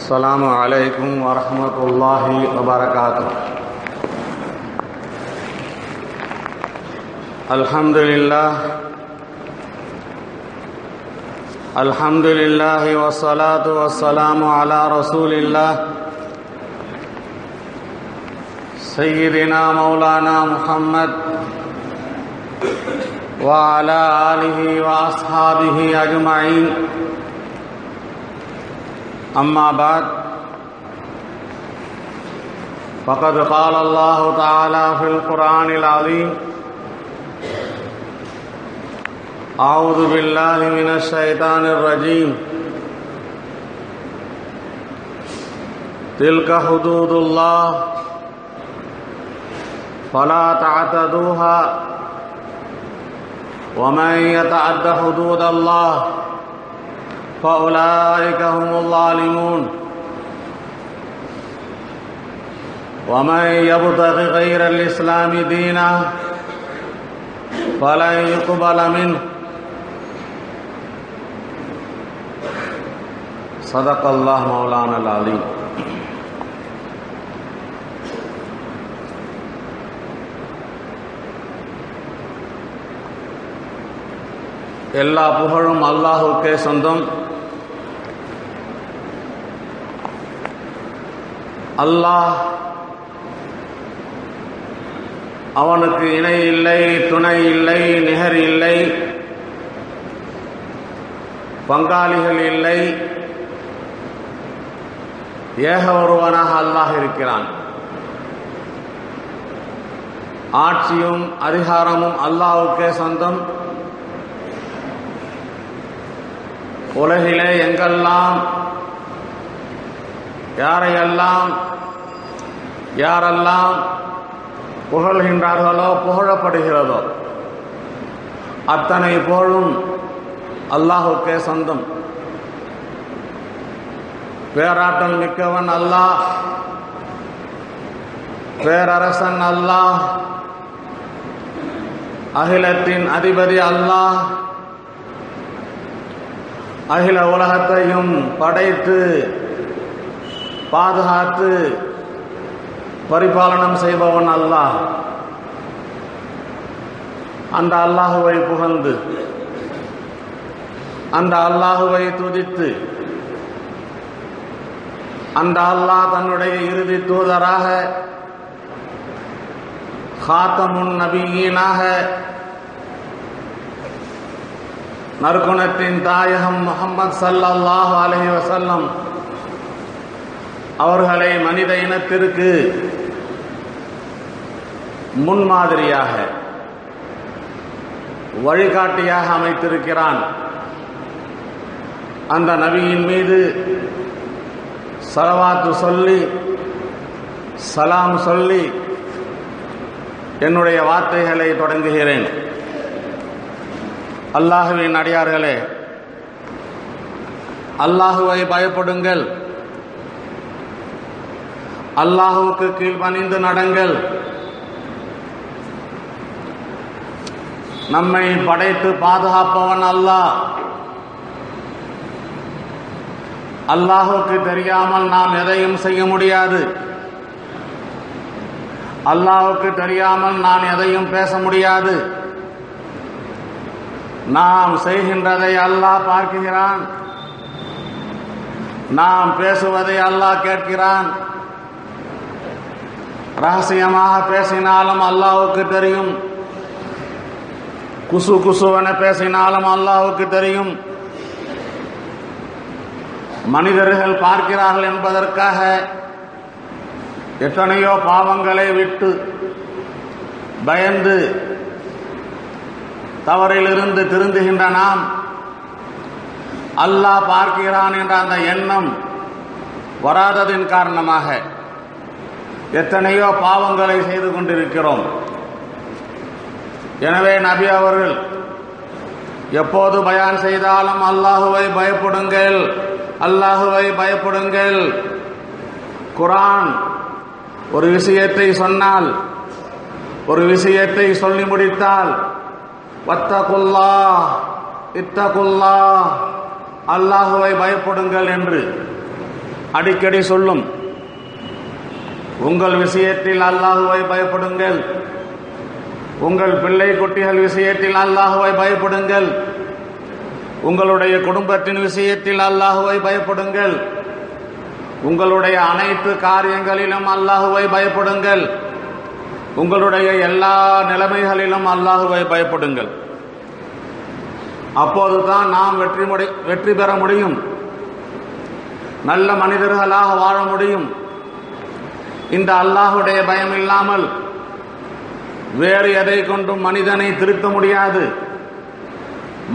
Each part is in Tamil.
السلام عليكم ورحمة الله وبركاته. الحمد لله والصلاة والسلام على رسول الله سيدنا مولانا محمد وعلى آله وأصحابه أجمعين. أما بعد، فقد قال الله تعالى في القرآن العظيم: أعوذ بالله من الشيطان الرجيم. تلك حدود الله فلا تعتدوها ومن يتعد حدود الله فأولئك هم الظالمون. ومن يبتغ غير الإسلام دينا فلن يقبل منه. صدق الله مولانا العظيم. எல்லா புகழும் அல்லாஹ்வுக்கே சொந்தம். அல்லாஹ் அவனுக்கு இணை இல்லை, துணை இல்லை, நிகர் இல்லை, பங்காளிகள் இல்லை. ஏக ஒருவனாக அல்லாஹ் இருக்கிறான். ஆட்சியும் அதிகாரமும் அல்லாஹ்வுக்கே சொந்தம். உலகிலே எங்கெல்லாம் யாரெல்லாம் புகழ்கின்றார்களோ, புகழப்படுகிறதோ, அத்தனை புகழும் அல்லாஹ்வுக்கே சொந்தம். பேராற்றல் மிக்கவன் அல்லாஹ், பேரரசன் அல்லாஹ், அகிலத்தின் அதிபதி அல்லாஹ். அகில உலகத்தையும் படைத்து பாதுகாத்து பரிபாலனம் செய்பவன் அல்லாஹ். அந்த அல்லாஹுவை புகழ்ந்து, அந்த அல்லாஹுவை துதித்து, அந்த அல்லாஹ் தன்னுடைய இறுதி தூதராக, காத்தமுன் நபியீனாக, நற்குணத்தின் தாயகம் முஹம்மது ஸல்லல்லாஹு அலைஹி வஸல்லம் அவர்களை மனித இனத்திற்கு முன்மாதிரியாக, வழிகாட்டியாக அமைத்திருக்கிறான். அந்த நபியின் மீது ஸலவாத்து சொல்லி, சலாம் சொல்லி என்னுடைய வார்த்தைகளை தொடங்குகிறேன். அல்லாஹுவின் அடியார்களே, அல்லாஹுவை பயப்படுங்கள், அல்லாஹுவுக்கு கீழ்பணிந்து நடங்கள். நம்மை படைத்து பாதுகாப்பவன் அல்லாஹ். அல்லாஹுவுக்கு தெரியாமல் நாம் எதையும் செய்ய முடியாது. அல்லாஹுவுக்கு தெரியாமல் நான் எதையும் பேச முடியாது. நாம் செய்கின்றதை அல்லாஹ் பார்க்கிறான். நாம் பேசுவதை அல்லாஹ் கேட்கிறான். ரகசியமாக பேசினாலும் அல்லாஹ்வுக்கு தெரியும். குசுவென பேசினாலும் அல்லாஹ்வுக்கு தெரியும். மனிதர்கள் பார்க்கிறார்கள் என்பதற்காக எத்தனையோ பாவங்களை விட்டு பயந்து தவறிலிருந்து திருந்துகின்ற நாம், அல்லாஹ் பார்க்கிறான் என்ற அந்த எண்ணம் வராததின் காரணமாக எத்தனையோ பாவங்களை செய்து கொண்டிருக்கிறோம். எனவே நபி அவர்கள் எப்போது பயான் செய்தாலும் அல்லாஹுவை பயப்படுங்கள், அல்லாஹுவை பயப்படுங்கள். குர்ஆன் ஒரு விஷயத்தை சொன்னால், ஒரு விஷயத்தை சொல்லி முடித்தால், வத்தகுல்லாஹ் இத்தகுல்லாஹ், அல்லாஹுவை பயப்படுங்கள் என்று அடிக்கடி சொல்லும், உங்கள் விஷயத்தில் அல்லாஹுவை பயப்படுங்கள், உங்கள் பிள்ளை குட்டிகள் விஷயத்தில் அல்லாஹுவை பயப்படுங்கள், உங்களுடைய குடும்பத்தின் விஷயத்தில் அல்லாஹுவை பயப்படுங்கள், உங்களுடைய அனைத்து காரியங்களிலும் அல்லாஹுவை பயப்படுங்கள், உங்களுடைய எல்லா நிலைமைகளிலும் அல்லாஹுவை பயப்படுங்கள். அப்போதுதான் நாம் வெற்றி பெற முடியும், நல்ல மனிதர்களாக வாழ முடியும். இந்த அல்லாஹுடைய பயம் இல்லாமல் வேறு எதை கொண்டும் மனிதனை திருத்த முடியாது,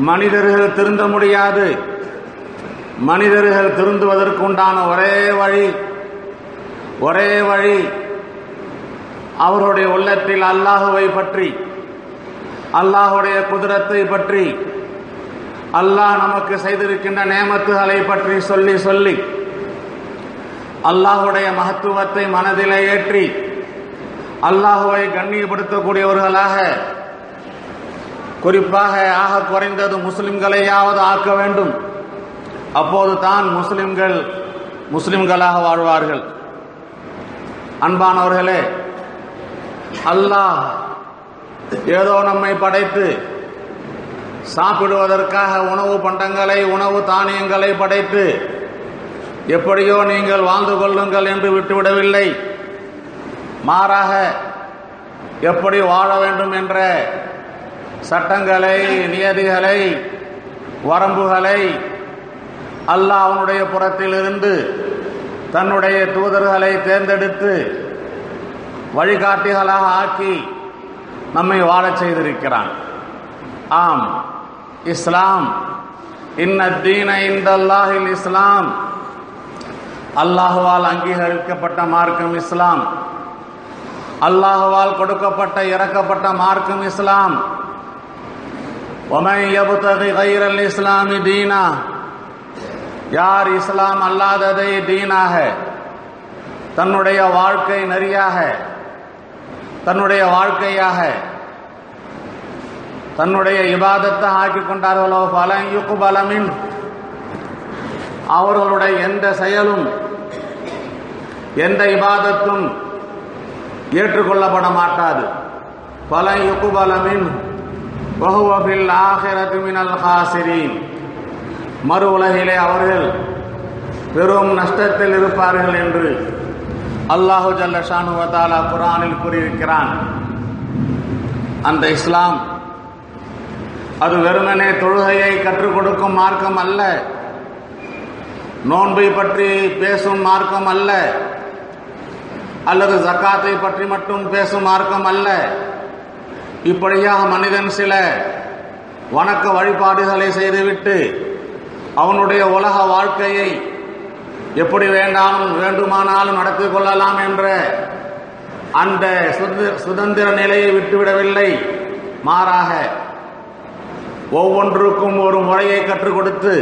மனிதர்கள் திருந்த முடியாது. மனிதர்கள் திருந்துவதற்குண்டான ஒரே வழி அவருடைய உள்ளத்தில் அல்லாஹுவை பற்றி, அல்லாஹுடைய குதிரத்தை பற்றி, அல்லாஹ் நமக்கு செய்திருக்கின்ற நேமத்துகளை பற்றி சொல்லி சொல்லி அல்லாஹுடைய மகத்துவத்தை மனதிலே ஏற்றி அல்லாஹுவை கண்ணியப்படுத்தக்கூடியவர்களாக, குறிப்பாக ஆக குறைந்தது முஸ்லிம்களையாவது ஆக்க வேண்டும். அப்போது தான் முஸ்லிம்களாக வாழ்வார்கள். அன்பானவர்களே, அல்லாஹ் ஏதோ நம்மை படைத்து சாப்பிடுவதற்காக உணவு பண்டங்களை, உணவு தானியங்களை படைத்து எப்படியோ நீங்கள் வாழ்ந்து கொள்ளுங்கள் என்று விட்டுவிடவில்லை. மாறாக எப்படி வாழ வேண்டும் என்ற சட்டங்களை, நியதிகளை, வரம்புகளை அல்லாஹ் அவனுடைய புறத்திலிருந்து தன்னுடைய தூதர்களை தேர்ந்தெடுத்து வழிகாட்டிகளாக ஆக்கி நம்மை வாழச் செய்திருக்கிறான். ஆம், இஸ்லாம், இன்னத்தீன இன்தல்லாஹில் இஸ்லாம், அல்லாஹுவால் அங்கீகரிக்கப்பட்ட மார்க்கம் இஸ்லாம், அல்லாஹுவால் கொடுக்கப்பட்ட இறக்கப்பட்ட மார்க்கம் இஸ்லாம். வமன் யப்தகி கைரல் இஸ்லாமி தீனா, யார் இஸ்லாம் அல்லாததை தீனாக, தன்னுடைய வாழ்க்கை நெறியாக, தன்னுடைய வாழ்க்கையாக, தன்னுடைய இபாதத்தை ஆக்கிக் கொண்டார்களோ ஃபலன் யுக்பல மின், அவர்களுடைய எந்த செயலும் எந்த இபாதத்தும் ஏற்றுக்கொள்ளப்பட மாட்டாது. ஃபலன் யுக்பல மின் வஹுவ ஃபில் ஆখিরাতি மினல் காசிரீன், மறு உலகிலே அவர்கள் பெரும் நஷ்டத்தில் இருப்பார்கள் என்று அல்லாஹு ஜல்ல ஷானுஹு வ தஆலா குர்ஆனில் கூறியிருக்கிறான். அந்த இஸ்லாம் அது வெறுமனே தொழுகையை கற்றுக் கொடுக்கும் மார்க்கம் அல்ல, நோன்பை பற்றி பேசும் மார்க்கம் அல்ல, அல்லது ஜக்காத்தை பற்றி மட்டும் பேசும் மார்க்கம் அல்ல. இப்படியாக மனிதன் சில வணக்க வழிபாடுகளை செய்துவிட்டு அவனுடைய உலக வாழ்க்கையை எப்படி வேண்டுமானாலும் நடத்தி கொள்ளலாம் என்ற அந்த சுதந்திர நிலையை விட்டுவிடவில்லை. மாறாக ஒவ்வொன்றுக்கும் ஒரு முறையை கற்றுக் கொடுத்து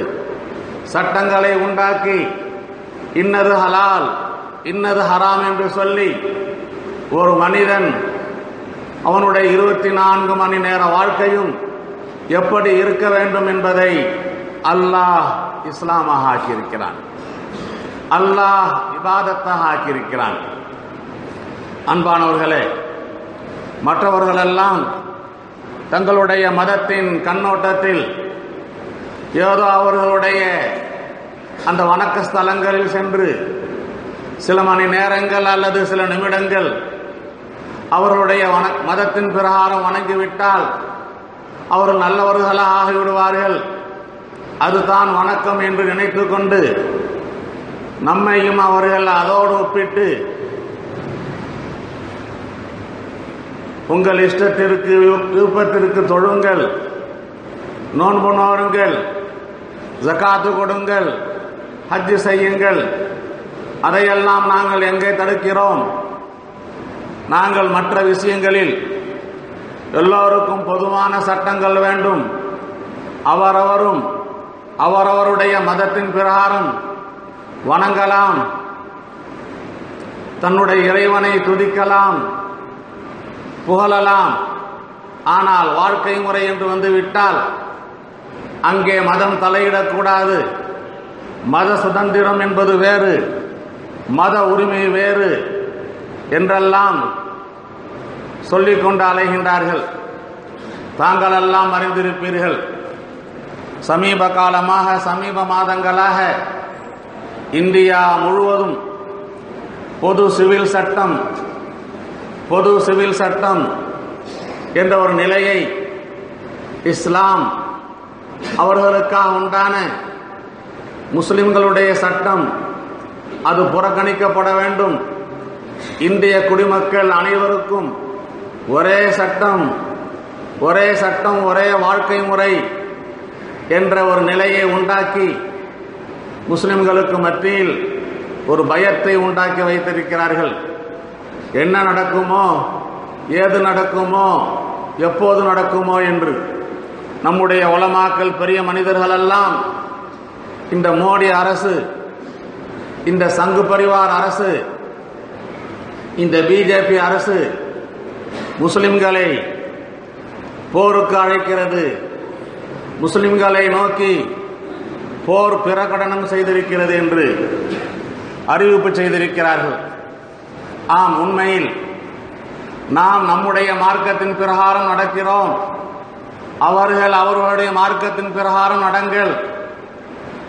சட்டங்களை உண்டாக்கி இன்னது ஹலால் இன்னது ஹராம் என்று சொல்லி ஒரு மனிதன் அவனுடைய 24 மணி நேர வாழ்க்கையும் எப்படி இருக்க வேண்டும் என்பதை அல்லாஹ் இஸ்லாமாக ஆக்கியிருக்கிறான், அல்லாஹ் இபாதத்தாக ஆக்கியிருக்கிறான். அன்பானவர்களே, மற்றவர்களெல்லாம் தங்களுடைய மதத்தின் கண்ணோட்டத்தில் ஏதோ அவர்களுடைய அந்த வணக்க ஸ்தலங்களில் சென்று சில மணி நேரங்கள் அல்லது சில நிமிடங்கள் அவர்களுடைய மதத்தின் பிரகாரம் வணங்கிவிட்டால் அவர்கள் நல்லவர்களாக ஆகிவிடுவார்கள், அதுதான் வணக்கம் என்று நினைத்து கொண்டு நம்மையும் அவர்கள் அதோடு ஒப்பிட்டு உங்கள் இஷ்டத்திற்கு விருப்பத்திற்கு தொழுங்கள், நோன்பு நோருங்கள், ஜகாத்து கொடுங்கள், ஹஜ் செய்யுங்கள், அதையெல்லாம் நாங்கள் எங்கே தடுக்கிறோம்? நாங்கள் மற்ற விஷயங்களில் எல்லோருக்கும் பொதுவான சட்டங்கள் வேண்டும், அவரவரும் அவரவருடைய மதத்தின் பிரகாரம் வணங்கலாம், தன்னுடைய இறைவனை துதிக்கலாம், புகழலாம். ஆனால் வாழ்க்கை முறை என்று வந்துவிட்டால் அங்கே மதம் தலையிடக்கூடாது, மத சுதந்திரம் என்பது வேறு, மத உரிமை வேறு என்றெல்லாம் சொல்லிக்கொண்டு அலைகின்றார்கள். தாங்கள் எல்லாம் அறிந்திருப்பீர்கள், சமீப காலமாக, சமீப மாதங்களாக இந்தியா முழுவதும் பொது சிவில் சட்டம் என்ற ஒரு நிலையை இஸ்லாம் அவர்களுக்காக உண்டான முஸ்லிம்களுடைய சட்டம் அது புறக்கணிக்கப்பட வேண்டும், இந்திய குடிமக்கள் அனைவருக்கும் ஒரே சட்டம் ஒரே வாழ்க்கை முறை என்ற ஒரு நிலையை உண்டாக்கி முஸ்லிம்களுக்கு மத்தியில் ஒரு பயத்தை உண்டாக்கி வைத்திருக்கிறார்கள். என்ன நடக்குமோ, ஏது நடக்குமோ, எப்போது நடக்குமோ என்று. நம்முடைய உலமாக்கள், பெரிய மனிதர்கள் எல்லாம் இந்த மோடி அரசு, இந்த சங்கு பரிவார் அரசு, இந்த பிஜேபி அரசு முஸ்லிம்களை போருக்கு அழைக்கிறது, முஸ்லிம்களை நோக்கி போர் பிரகடனம் செய்திருக்கிறது என்று அறிவிப்பு செய்திருக்கிறார்கள். ஆம், உண்மையில் நாம் நம்முடைய மார்க்கத்தின் பிரகாரம் நடக்கிறோம், அவர்கள் அவர்களுடைய மார்க்கத்தின் பிரகாரம் நடங்கள்.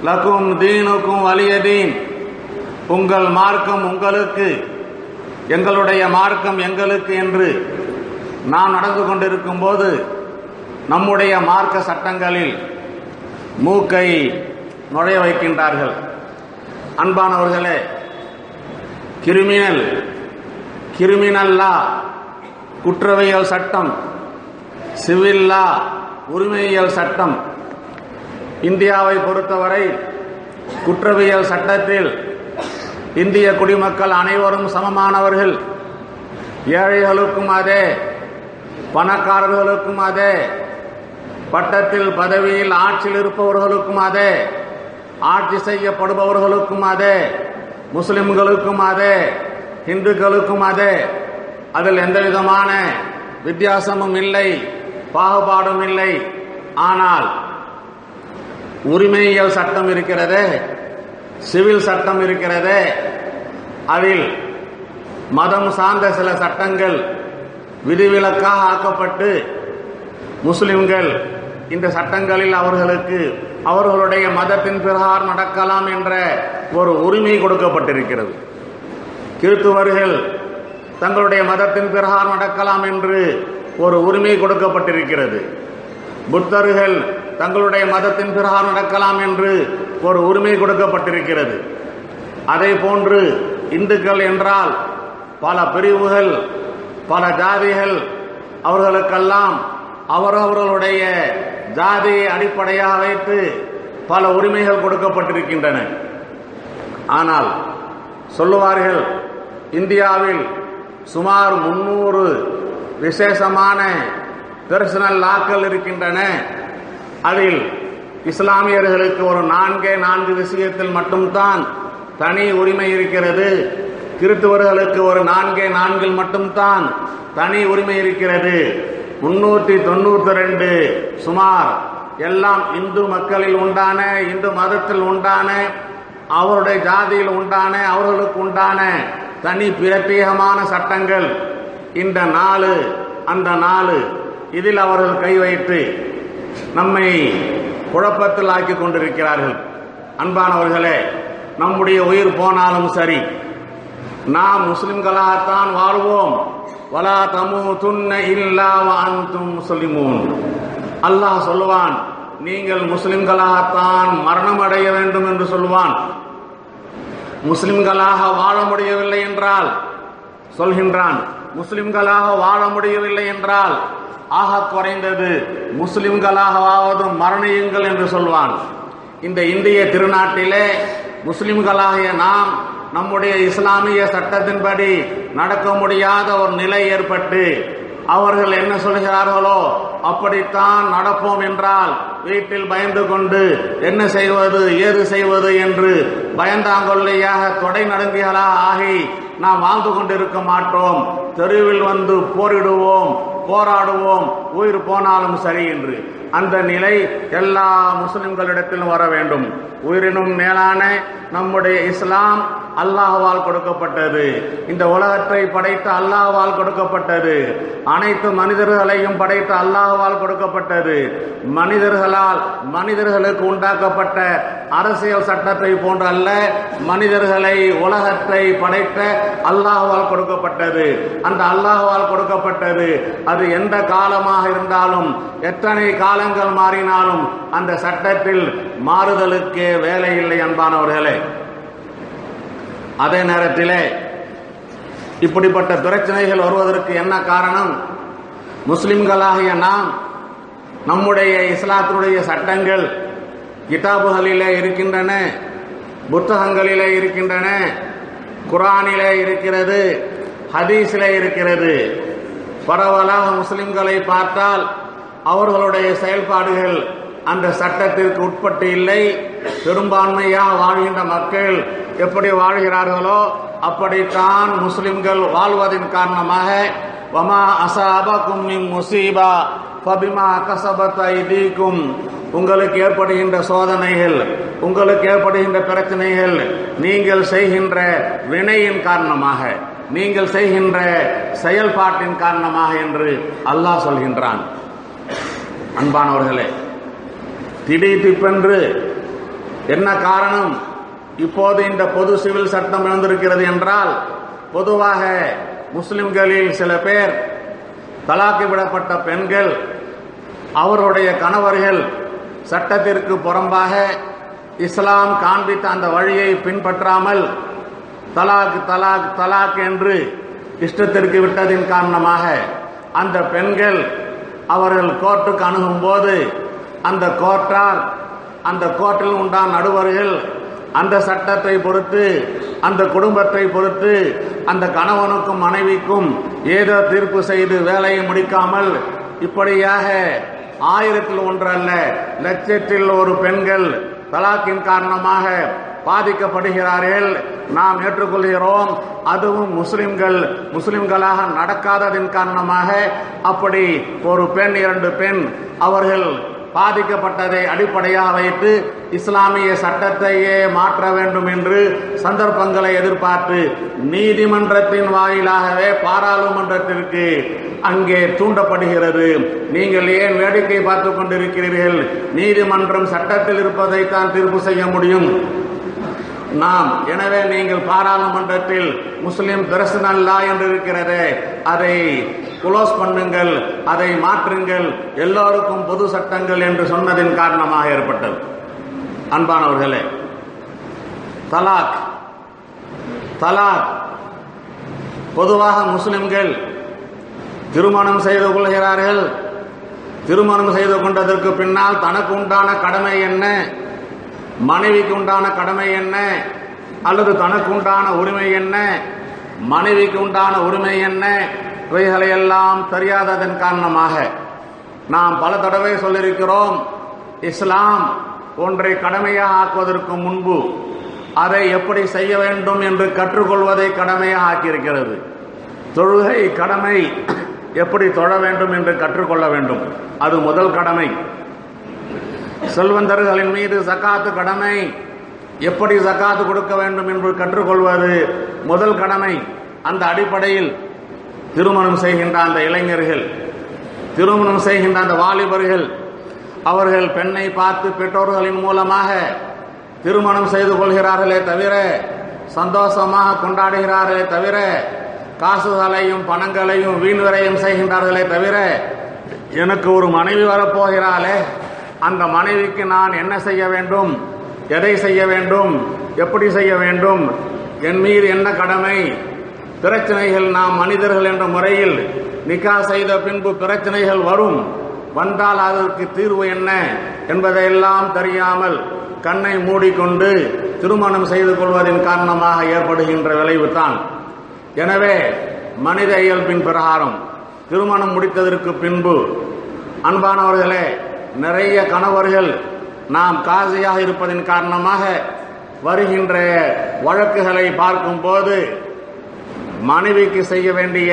லக்கும் தீனுக்கும் வலிய தீன், உங்கள் மார்க்கம் உங்களுக்கு, எங்களுடைய மார்க்கம் எங்களுக்கு என்று நாம் நடந்து கொண்டிருக்கும் போது நம்முடைய மார்க்க சட்டங்களில் மூக்கை நுழைய வைக்கின்றார்கள். அன்பானவர்களே, கிரிமினல் லா குற்றவியல் சட்டம், சிவில் லா உரிமையியல் சட்டம். இந்தியாவை பொறுத்தவரை குற்றவியல் சட்டத்தில் இந்திய குடிமக்கள் அனைவரும் சமமானவர்கள். ஏழைகளுக்கும் அதே, பணக்காரர்களுக்கும் அதே, பட்டத்தில் பதவியில் ஆட்சியில் இருப்பவர்களுக்கும் அதே, ஆட்சி செய்யப்படுபவர்களுக்கும் அதே, முஸ்லிம்களுக்கும் அதே, இந்துக்களுக்கும் அதே. அதில் எந்த விதமான வித்தியாசமும் இல்லை, பாகுபாடும் இல்லை. ஆனால் உரிமையியல் சட்டம் இருக்கிறதே, சிவில் சட்டம் இருக்கிறதே, அதில் மதம் சார்ந்த சில சட்டங்கள் விதிவிலக்காக ஆக்கப்பட்டு முஸ்லிம்கள் இந்த சட்டங்களில் அவர்களுக்கு அவர்களுடைய மதத்தின் பிரகாரம் நடக்கலாம் என்ற ஒரு உரிமை கொடுக்கப்பட்டிருக்கிறது. கிறிஸ்துவர்கள் தங்களுடைய மதத்தின் பிரகாரம் நடக்கலாம் என்று ஒரு உரிமை கொடுக்கப்பட்டிருக்கிறது. புத்தர்கள் தங்களுடைய மதத்தின் பிரகாரம் நடக்கலாம் என்று ஒரு உரிமை கொடுக்கப்பட்டிருக்கிறது. அதே போன்று இந்துக்கள் என்றால் பல பிரிவுகள், பல ஜாதிகள், அவர்களுக்கெல்லாம் அவரவர்களுடைய ஜாதியை அடிப்படையாக வைத்து பல உரிமைகள் கொடுக்கப்பட்டிருக்கின்றன. ஆனால் சொல்லுவார்கள், இந்தியாவில் சுமார் 300 விசேஷமான பெர்சனல் லாக்கள் இருக்கின்றன. அதில் இஸ்லாமியர்களுக்கு ஒரு 4 விஷயத்தில் மட்டும்தான் தனி உரிமை இருக்கிறது, கிறிஸ்துவர்களுக்கு ஒரு 4 மட்டும்தான் தனி உரிமை இருக்கிறது. 392 சுமார் எல்லாம் இந்து மக்களில் உண்டான, இந்து மதத்தில் உண்டான, அவருடைய ஜாதியில் உண்டான, அவர்களுக்கு உண்டான தனி பிரத்யேகமான சட்டங்கள். இந்த 4 அந்த 4 இதில் அவர்கள் கை வைத்து நம்மை குழப்பத்தில் ஆக்கி கொண்டிருக்கிறார்கள். அன்பானவர்களே, நம்முடைய உயிர் போனாலும் சரி, நாம் முஸ்லிம்களாகத்தான் வாழ்வோம். வலா தமூதுன்ன இல்லா வஅன்தும் முஸ்லிமூன். அல்லாஹ் சொல்லுவான், நீங்கள் முஸ்லிம்களாகத்தான் மரணம் அடைய வேண்டும் என்று சொல்வான். முஸ்லிம்களாக வாழ முடியவில்லை என்றால் சொல்கின்றான், முஸ்லிம்களாக வாழ முடியவில்லை என்றால் ஆக குறைந்தது முஸ்லிம்களாகவாவது மரணியுங்கள் என்று சொல்வான். இந்த இந்திய திருநாட்டிலே முஸ்லிம்களாகிய நாம் நம்முடைய இஸ்லாமிய சட்டத்தின்படி நடக்க முடியாத ஒரு நிலை ஏற்பட்டு அவர்கள் என்ன சொல்கிறார்களோ அப்படித்தான் நடப்போம் என்றால் வீட்டில் பயந்து கொண்டு என்ன செய்வது, ஏது செய்வது என்று பயந்தாங்கொல்லையாக தொடை நடுங்கிகளாக ஆகி நாம் வாழ்ந்து கொண்டிருக்க மாட்டோம். தெருவில் வந்து போரிடுவோம், போராடுவோம், உயிர் போனாலும் சரி என்று. அந்த நிலை எல்லா முஸ்லிம்களிடத்திலும் வர வேண்டும். உயிரினும் மேலான நம்முடைய இஸ்லாம் அல்லாஹ்வால் கொடுக்கப்பட்டது. இந்த உலகத்தை படைத்த அல்லாஹ்வால் கொடுக்கப்பட்டது. அனைத்து மனிதர்களையும் படைத்த அல்லாஹ்வால் கொடுக்கப்பட்டது. மனிதர்களால் மனிதர்களுக்கு உண்டாக்கப்பட்ட அரசியல் சட்டத்தை போன்ற அல்ல, மனிதர்களை உலகத்தை படைத்த அல்லாஹ்வால் கொடுக்கப்பட்டது. அந்த அல்லாஹ்வால் கொடுக்கப்பட்டது. அது எந்த காலமாக இருந்தாலும், எத்தனை காலங்கள் மாறினாலும் அந்த சட்டத்தில் மாறுதலுக்கு வேலை இல்லை அன்பானவர்களே. அதே நேரத்திலே இப்படிப்பட்ட பிரச்சனைகள் வருவதற்கு என்ன காரணம்? முஸ்லிம்களாகிய நாம் நம்முடைய இஸ்லாத்தினுடைய சட்டங்கள் கிதாபுகளிலே இருக்கின்றன, புத்தகங்களிலே இருக்கின்றன, குர்ஆனிலே இருக்கிறது, ஹதீஸிலே இருக்கிறது. பரவலாக முஸ்லிம்களை பார்த்தால் அவர்களுடைய செயல்பாடுகள் அந்த சட்டத்திற்கு உட்பட்டு இல்லை. பெரும்பான்மையாக வாழ்கின்ற மக்கள் எப்படி வாழ்கிறார்களோ அப்படித்தான் முஸ்லிம்கள் வாழ்வதன் காரணமாக வமா அஸாபகும் மின் முஸீபா ஃபபிமா கஸபத் ஐதீகும், உங்களுக்கு ஏற்படுகின்ற சோதனைகள், உங்களுக்கு ஏற்படுகின்ற பிரச்சனைகள் நீங்கள் செய்கின்ற வினையின் காரணமாக, நீங்கள் செய்கின்ற செயல்பாட்டின் காரணமாக என்று அல்லாஹ் சொல்கின்றான். அன்பானவர்களே, திடீரென்று என்ன காரணம்? இப்போது இந்த பொது சிவில் சட்டம் எழுந்திருக்கிறது என்றால், பொதுவாக முஸ்லிம்களில் சில பேர் தலாக்கு விடப்பட்ட பெண்கள் அவருடைய கணவர்கள் சட்டத்திற்கு புறம்பாக இஸ்லாம் காண்பித்த அந்த வழியை பின்பற்றாமல் தலாக் தலாக் தலாக் என்று இஷ்டத்திற்கு விட்டதின் காரணமாக அந்த பெண்கள் அவர்கள் கோர்ட்டுக்கு அணுகும் போது அந்த கோர்ட்டார், அந்த கோர்ட்டில் உண்டான நடுவர்கள் அந்த சட்டத்தை பொறுத்து, அந்த குடும்பத்தை பொறுத்து, அந்த கணவனுக்கும் மனைவிக்கும் ஏதோ தீர்ப்பு செய்து வேலையை முடிக்காமல் இப்படியாக 1000 அல்ல, லட்சத்தில் ஒரு பெண்கள் தலாக்கின் காரணமாக பாதிக்கப்படுகிறார்கள். நாம் ஏற்றுக்கொள்கிறோம். அதுவும் முஸ்லிம்களாக நடக்காததின் காரணமாக அப்படி ஒரு பெண் 2 பெண் அவர்கள் பாதிக்கப்பட்டதை அடிப்படையாக வைத்து இஸ்லாமிய சட்டத்தையே மாற்ற வேண்டும் என்று சந்தர்ப்பங்களை எதிர்பார்த்து நீதிமன்றத்தின் வாயிலாகவே பாராளுமன்றத்திற்கு அங்கே தூண்டப்படுகிறது. நீங்கள் ஏன் வேடிக்கை பார்த்துக் கொண்டிருக்கிறீர்கள்? நீதிமன்றம் சட்டத்தில் இருப்பதைத்தான் தீர்ப்பு செய்ய முடியும் நாம். எனவே நீங்கள் பாராளுமன்றத்தில் முஸ்லிம் பர்சனல் லா என்று இருக்கிறதே, அதை குளோஸ் பண்ணுங்கள், அதை மாற்றுங்கள், எல்லோருக்கும் பொது சட்டங்கள் என்று சொன்னதின் காரணமாக ஏற்பட்டது. அன்பானவர்களே, தலாக் தலாக் பொதுவாக முஸ்லிம்கள் திருமணம் செய்து கொள்கிறார்கள். திருமணம் செய்து கொண்டதற்கு பின்னால் தனக்கு உண்டான கடமை என்ன, மனைவிக்கு உண்டான கடமை என்ன, அல்லது தனக்கு உண்டான உரிமை என்ன, மனைவிக்கு உண்டான உரிமை என்ன, இவைகளையெல்லாம் தெரியாததன் காரணமாக நாம் பல தடவை சொல்லியிருக்கிறோம். இஸ்லாம் ஒன்றை கடமையாக ஆக்குவதற்கு முன்பு அதை எப்படி செய்ய வேண்டும் என்று கற்றுக்கொள்வதை கடமையாக ஆக்கியிருக்கிறது. தொழுகை கடமை, எப்படி தொழ வேண்டும் என்று கற்றுக்கொள்ள வேண்டும், அது முதல் கடமை. செல்வந்தர்களின் மீது ஜகாத்து கடமை, எப்படி ஜகாத்து கொடுக்க வேண்டும் என்று கற்றுக்கொள்வது முதல் கடமை. அந்த அடிப்படையில் திருமணம் செய்கின்ற அந்த இளைஞர்கள், திருமணம் செய்கின்ற அந்த வாலிபர்கள், அவர்கள் பெண்ணை பார்த்து பெற்றோர்களின் மூலமாக திருமணம் செய்து கொள்கிறார்களே தவிர, சந்தோஷமாக கொண்டாடுகிறார்களே தவிர, காசுகளையும் பணங்களையும் வீண் விரயம் செய்கின்றார்களே தவிர, எனக்கு ஒரு மனைவி வரப்போகிறாளே, அந்த மனைவிக்கு நான் என்ன செய்ய வேண்டும், எதை செய்ய வேண்டும், எப்படி செய்ய வேண்டும், என் மீது என்ன கடமை, பிரச்சனைகள், நாம் மனிதர்கள் என்ற முறையில் நிக்கா செய்த பின்பு பிரச்சனைகள் வரும், வந்தால் அதற்கு தீர்வு என்ன என்பதையெல்லாம் தெரியாமல் கண்ணை மூடிக்கொண்டு திருமணம் செய்து கொள்வதன் காரணமாக ஏற்படுகின்ற விளைவு தான். எனவே மனித இயல்பின் பிரகாரம் திருமணம் முடித்ததற்கு பின்பு, அன்பானவர்களே, நிறைய கணவர்கள் நாம் காசியாக இருப்பதன் காரணமாக வருகின்ற வழக்குகளை பார்க்கும்போது மனைவிக்கு செய்ய வேண்டிய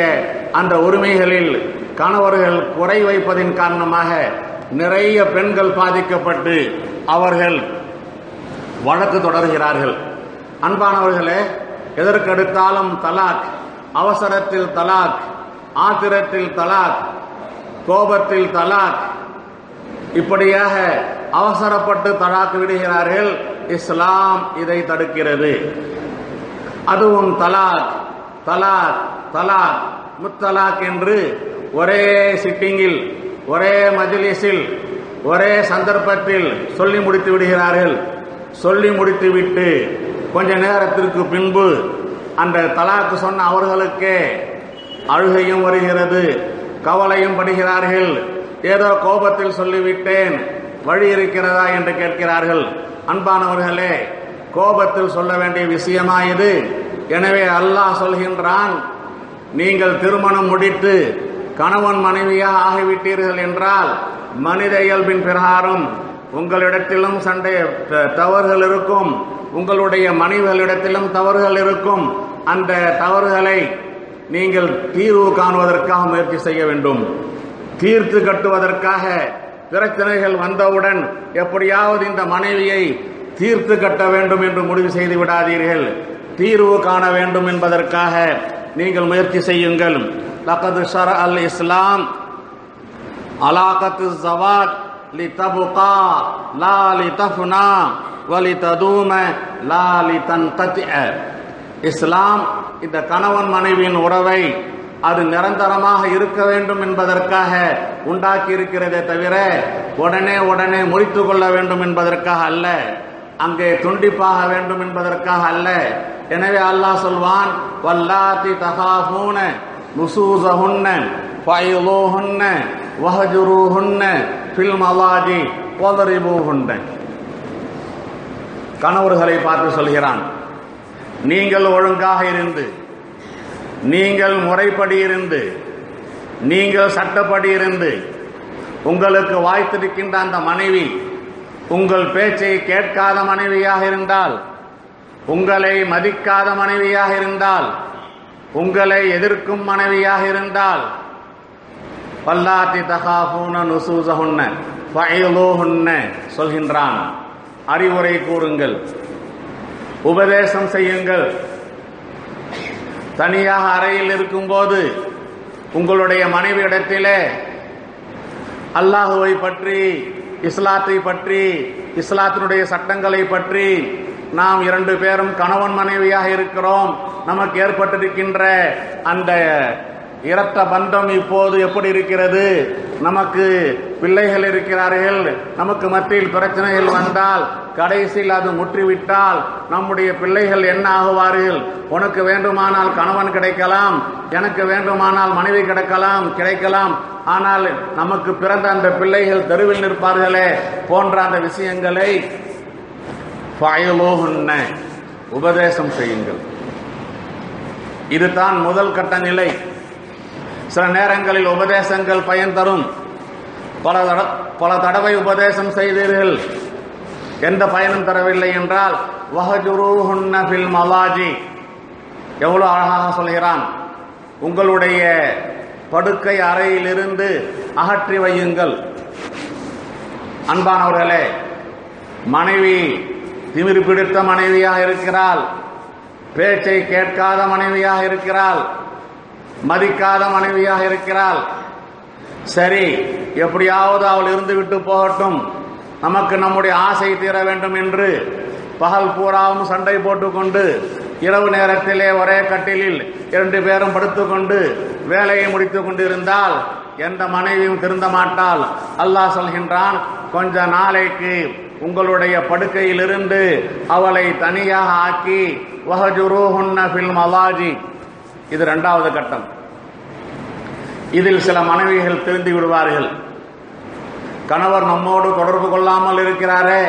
அந்த உரிமைகளில் கணவர்கள் குறை வைப்பதின் காரணமாக நிறைய பெண்கள் பாதிக்கப்பட்டு அவர்கள் வழக்கு தொடர்கிறார்கள். அன்பானவர்களே, எதற்கெடுத்தாலும் தலாக், அவசரத்தில் தலாக், ஆத்திரத்தில் தலாக், கோபத்தில் தலாக், இப்படியாக அவசரப்பட்டு தலாக் விடுகிறார்கள். இஸ்லாம் இதை தடுக்கிறது. அதுவும் தலாக் தலாக் தலாக் முத்தலாக் என்று ஒரே சிட்டிங்கில், ஒரே மஜ்லிஸில், ஒரே சந்தர்ப்பத்தில் சொல்லி முடித்து விடுகிறார்கள். சொல்லி முடித்துவிட்டு கொஞ்ச நேரத்திற்கு பின்பு அந்த தலாக்கு சொன்ன அவர்களுக்கே அழுகையும் வருகிறது, கவலையும் படுகிறார்கள். ஏதோ கோபத்தில் சொல்லிவிட்டேன், வழி இருக்கிறதா என்று கேட்கிறார்கள். அன்பானவர்களே, கோபத்தில் சொல்ல வேண்டிய விஷயமா இது? எனவே அல்லாஹ் சொல்கின்றான், நீங்கள் திருமணம் முடித்து கணவன் மனைவியாக ஆகிவிட்டீர்கள் என்றால் மனித இயல்பின் பிரகாரம் உங்களிடத்திலும் தவறுகள் இருக்கும், உங்களுடைய மனைவிகளிடத்திலும் தவறுகள் இருக்கும். அந்த தவறுகளை நீங்கள் தீர்வு காணுவதற்காக முயற்சி செய்ய வேண்டும். தீர்த்து கட்டுவதற்காக பிரச்சனைகள் வந்தவுடன் எப்படியாவது இந்த மனைவியை தீர்த்து கட்ட வேண்டும் என்று முடிவு செய்து விடாதீர்கள். தீர்வு காண வேண்டும் என்பதற்காக நீங்கள் முயற்சி செய்யுங்கள். லகத் ஷர அல் இஸ்லாம் அலாகத்து ஸவாஜ் லிதபுகா லா லிதஃப்னா வலிததூம லா லிதன்கதிஅ. இஸ்லாம் இந்த கணவன் மனைவியின் உறவை அது நிரந்தரமாக இருக்க வேண்டும் என்பதற்காக உண்டாக்கி இருக்கிறதே தவிர உடனே முறித்து கொள்ள வேண்டும் என்பதற்காக அல்ல, அங்கே துண்டிப்பாக வேண்டும் என்பதற்காக அல்ல. எனவே அல்லாஹ் சொல்வான், வல்லாத்தி தகாஃபூன நுசூஸஹுன்ன ஃபைலூஹுன்ன வஹஜுரூஹுன்ன ஃபில் மலாஜி வதரிபூஹுன்ன. கணவர்களை பார்த்து சொல்கிறான், நீங்கள் ஒழுங்காக இருந்து, நீங்கள் முறைப்படி இருந்து, நீங்கள் சட்டப்படி இருந்து, உங்களுக்கு வாய்த்திருக்கின்ற அந்த மனைவி உங்கள் பேச்சை கேட்காத மனைவியாக இருந்தால், உங்களை மதிக்காத மனைவியாக இருந்தால், உங்களை எதிர்க்கும் மனைவியாக இருந்தால், வல்லாத்தி தகாஃபூன நுசூஸஹுன்ன ஃபைலூஹுன்ன சொல்கின்றான், அறிவுரை கூறுங்கள், உபதேசம் செய்யுங்கள். தனியாக அறையில் இருக்கும்போது உங்களுடைய மனைவியிடத்திலே அல்லாஹுவை பற்றி, இஸ்லாத்தை பற்றி, இஸ்லாத்தினுடைய சட்டங்களை பற்றி, நாம் 2 பேரும் கணவன் மனைவியாக இருக்கிறோம், நமக்கு ஏற்பட்டிருக்கின்ற அந்த இரத்த பந்தம் இப்போது எப்படி இருக்கிறது, நமக்கு பிள்ளைகள் இருக்கிறார்கள், நமக்கு மத்தியில் பிரச்சனைகள் வந்தால் கடைசியில் அது முற்றிவிட்டால் நம்முடைய பிள்ளைகள் என்ன ஆகுவார்கள்? உனக்கு வேண்டுமானால் கணவன் கிடைக்கலாம், எனக்கு வேண்டுமானால் மனைவி கிடைக்கலாம், ஆனால் நமக்கு பிறந்த அந்த பிள்ளைகள் தெருவில் நிற்பார்களே போன்ற அந்த விஷயங்களை ஃபைலூஹுன்ன உபதேசம் செய்யுங்கள். இதுதான் முதல் கட்ட நிலை. சில நேரங்களில் உபதேசங்கள் பயன் தரும். பல தடவை உபதேசம் செய்தீர்கள், எந்த பயனும் தரவில்லை என்றால் வஹஜுரூஹுன்ன ஃபில் மலாஜி, எவ்வளவு அழகாக சொல்கிறான், உங்களுடைய படுக்கை அறையிலிருந்து அகற்றி வையுங்கள். அன்பானவர்களே, மனைவி திமிரு பிடித்த மனைவியாக இருக்கிறாள், பேச்சை கேட்காத மனைவியாக இருக்கிறாள், மதிக்காத மனைவியாக இருக்கிறாள். சரி, எப்படியாவது அவள் இருந்து விட்டு போகட்டும், நமக்கு நம்முடைய ஆசை தீர வேண்டும் என்று பகல் பூராவும் சண்டை போட்டுக்கொண்டு இரவு நேரத்திலே ஒரே கட்டிலில் 2 பேரும் படுத்துக்கொண்டு வேலையை முடித்துக் கொண்டிருந்தால் எந்த மனைவியும் திருந்த மாட்டாள். அல்லாஹ் சொல்கின்றான், கொஞ்ச நாளைக்கு உங்களுடைய படுக்கையிலிருந்து அவளை தனியாக ஆக்கி வஹஜுரூஹுன்ன ஃபில் மலாஜி. இது 2வது கட்டம். இதில் சில மனைவிகள் திருந்தி விடுவார்கள். கணவர் நம்மோடு தொடர்பு கொள்ளாமல் இருக்கிறாரே,